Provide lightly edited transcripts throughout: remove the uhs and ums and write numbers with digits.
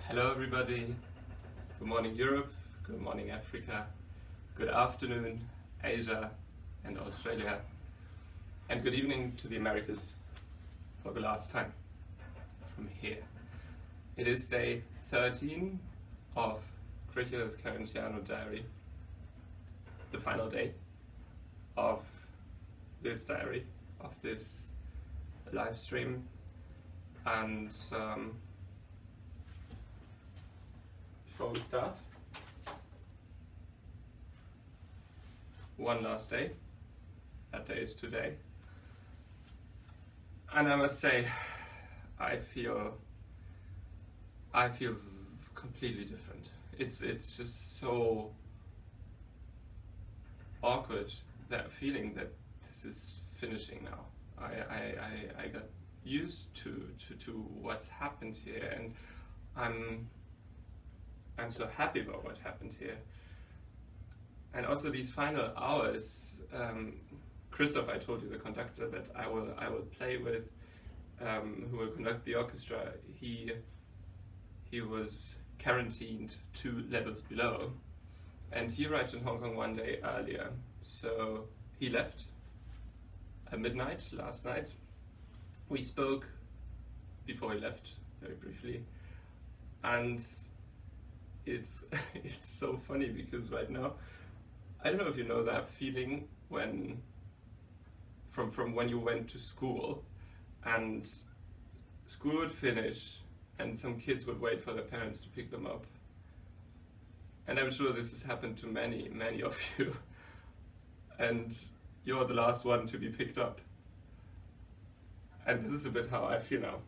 Hello everybody, good morning Europe, good morning Africa, good afternoon Asia and Australia, and good evening to the Americas for the last time from here. It is day 13 of Krichel's Quarantiano diary, the final day of this diary, of this live stream, and before we start, one last day. That day is today. And I must say, I feel completely different. It's just so awkward, that feeling that this is finishing now. I got used to what's happened here, and I'm so happy about what happened here. And also these final hours, Christoph, I told you, the conductor that I will play with, who will conduct the orchestra, he was quarantined 2 levels below, and he arrived in Hong Kong one day earlier. So he left at midnight last night. We spoke before he left very briefly, and it's so funny because right now, I don't know if you know that feeling when from when you went to school and school would finish and some kids would wait for their parents to pick them up. And I'm sure this has happened to many of you, and you're the last one to be picked up. And this is a bit how I feel now.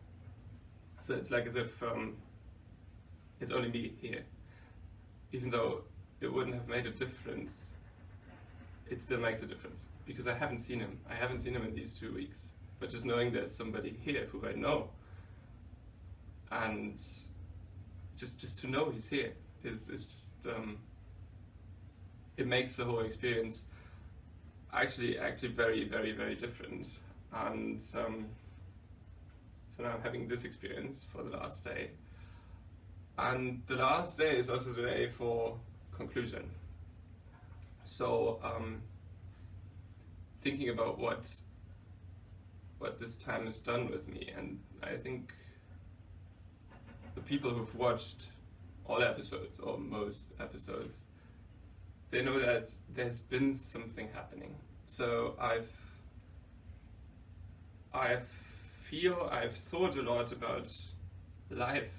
So it's like as if it's only me here. Even though it wouldn't have made a difference, it still makes a difference. Because I haven't seen him. I haven't seen him in these 2 weeks. But just knowing there's somebody here who I know, and just to know he's here is just it makes the whole experience actually very, very, very different. And so now I'm having this experience for the last day. And the last day is also the day for conclusion. So thinking about what this time has done with me, and I think the people who've watched all episodes or most episodes, they know that there's been something happening. So I've thought a lot about life,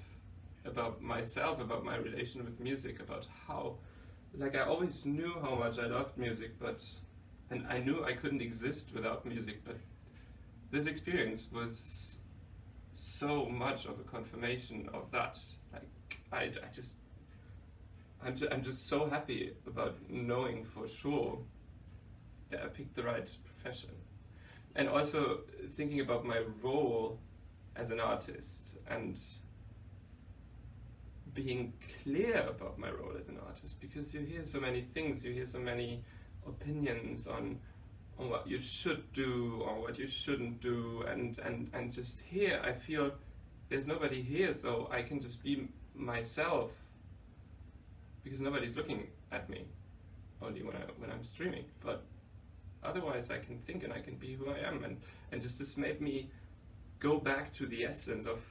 about myself, about my relation with music, about how, like, I always knew how much I loved music, and I knew I couldn't exist without music, but this experience was so much of a confirmation of that. Like, I'm just so happy about knowing for sure that I picked the right profession. And also thinking about my role as an artist and being clear about my role as an artist, because you hear so many things, you hear so many opinions on what you should do or what you shouldn't do, and just here I feel there's nobody here, so I can just be myself because nobody's looking at me, only when I'm streaming. But otherwise I can think and I can be who I am, and just this made me go back to the essence of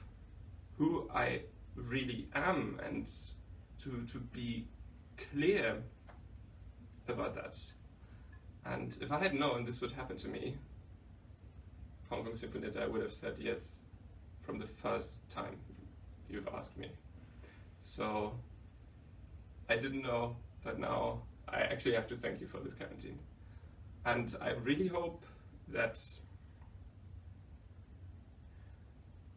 who I really am, and to be clear about that. And if I had known this would happen to me, Kong Sinfonietta, I would have said yes from the first time you've asked me. So I didn't know, but now I actually have to thank you for this quarantine. And I really hope that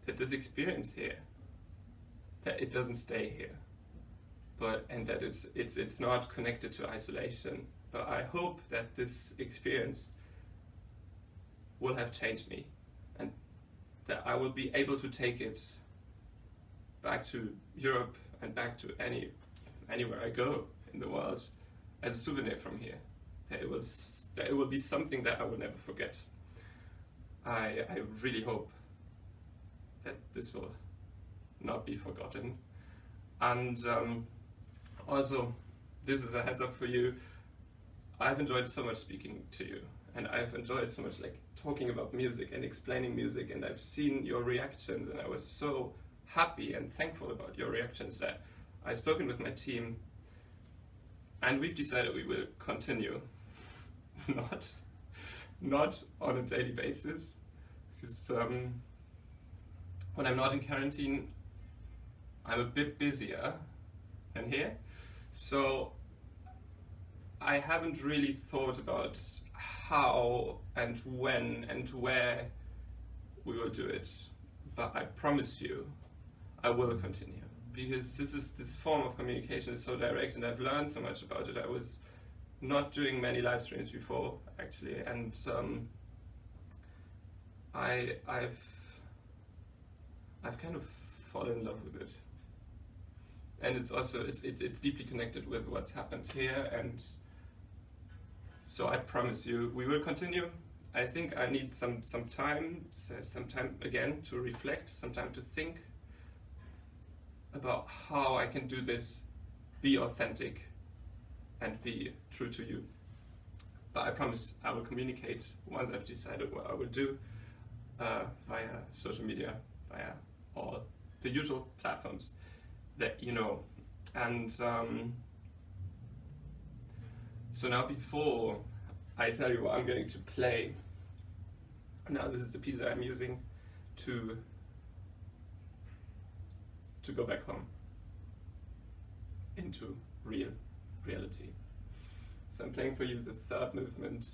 this experience here, that it doesn't stay here, and that it's not connected to isolation. But I hope that this experience will have changed me, and that I will be able to take it back to Europe and back to anywhere I go in the world as a souvenir from here. That it will be something that I will never forget. I really hope that this will not be forgotten, And also, this is a heads up for you. I've enjoyed so much speaking to you, and I've enjoyed so much like talking about music and explaining music, and I've seen your reactions, and I was so happy and thankful about your reactions that I've spoken with my team, and we've decided we will continue. Not on a daily basis, because when I'm not in quarantine, I'm a bit busier than here. So I haven't really thought about how and when and where we will do it. But I promise you, I will continue. Because this form of communication is so direct, and I've learned so much about it. I was not doing many live streams before, actually, and I've kind of fallen in love with it. And it's also it's deeply connected with what's happened here, and so I promise you we will continue. I think I need some time again to reflect, some time to think about how I can do this, be authentic, and be true to you. But I promise I will communicate once I've decided what I will do via social media, via all the usual platforms that you know. And so now, before I tell you what I'm going to play, now this is the piece that I'm using to go back home into reality. So I'm playing for you the third movement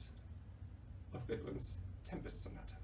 of Beethoven's Tempest Sonata.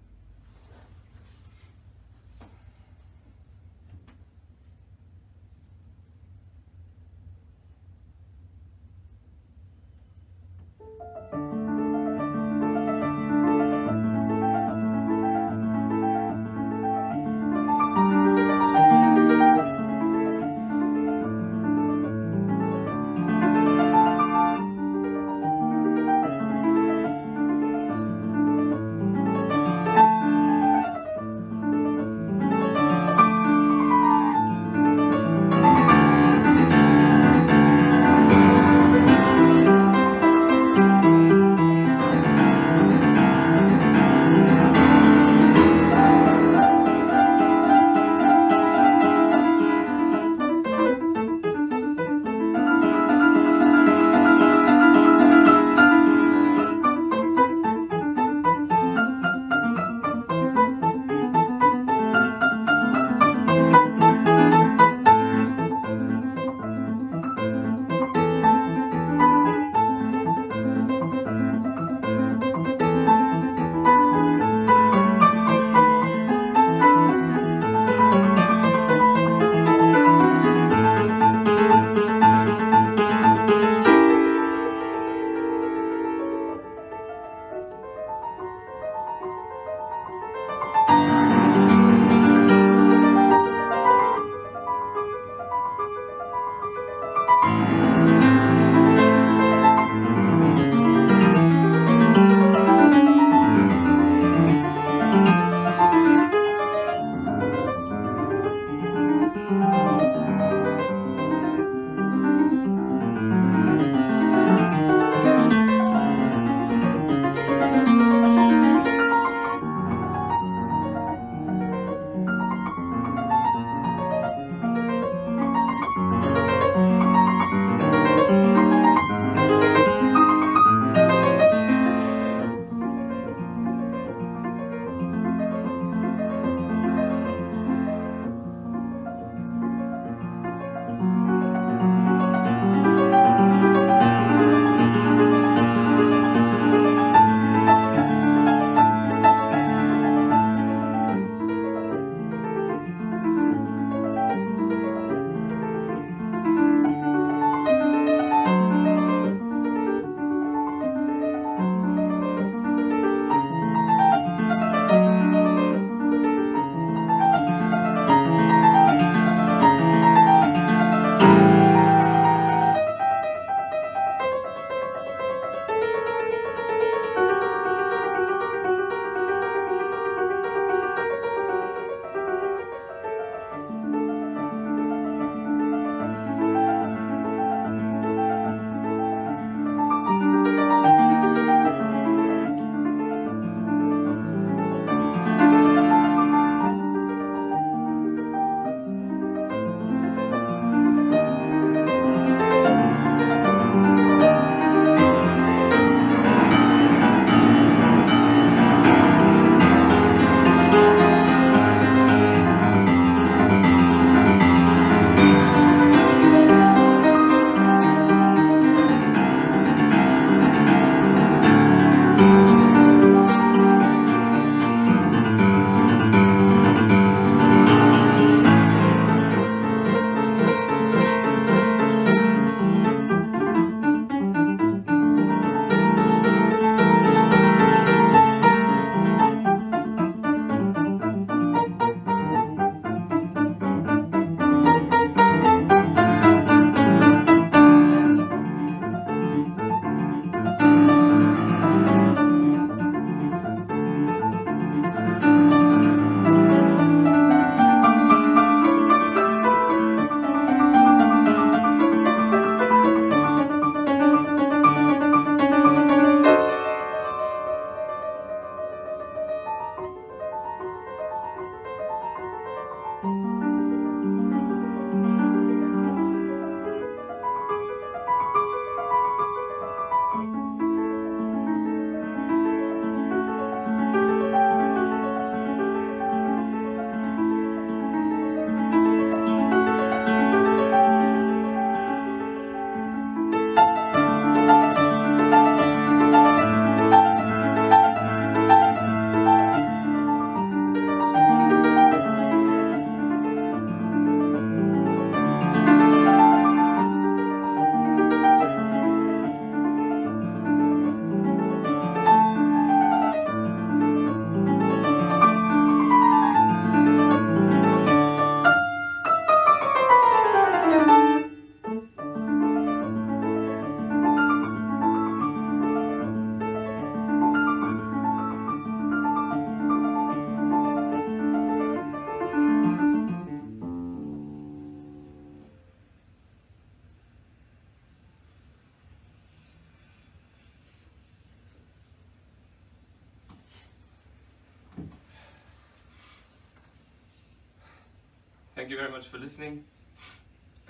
Thank you very much for listening,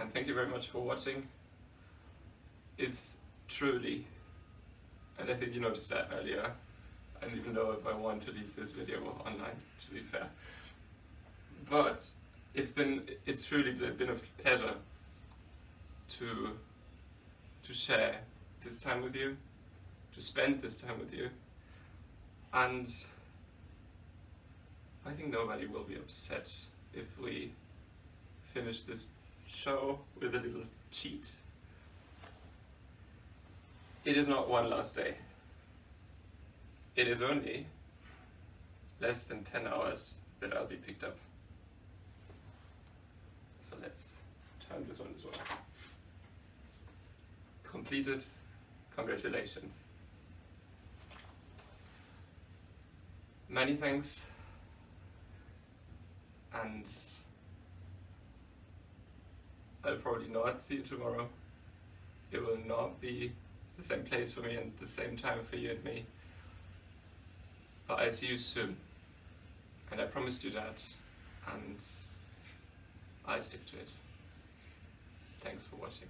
and thank you very much for watching. It's truly, and I think you noticed that earlier, I don't even know if I want to leave this video online, to be fair. But it's truly been a pleasure to share this time with you, to spend this time with you, and I think nobody will be upset if we finish this show with a little cheat. It is not one last day. It is only less than 10 hours that I'll be picked up. So let's turn this one as well. Completed. Congratulations. Many thanks, and I'll probably not see you tomorrow. It will not be the same place for me and the same time for you and me. But I'll see you soon. And I promised you that, and I'll stick to it. Thanks for watching.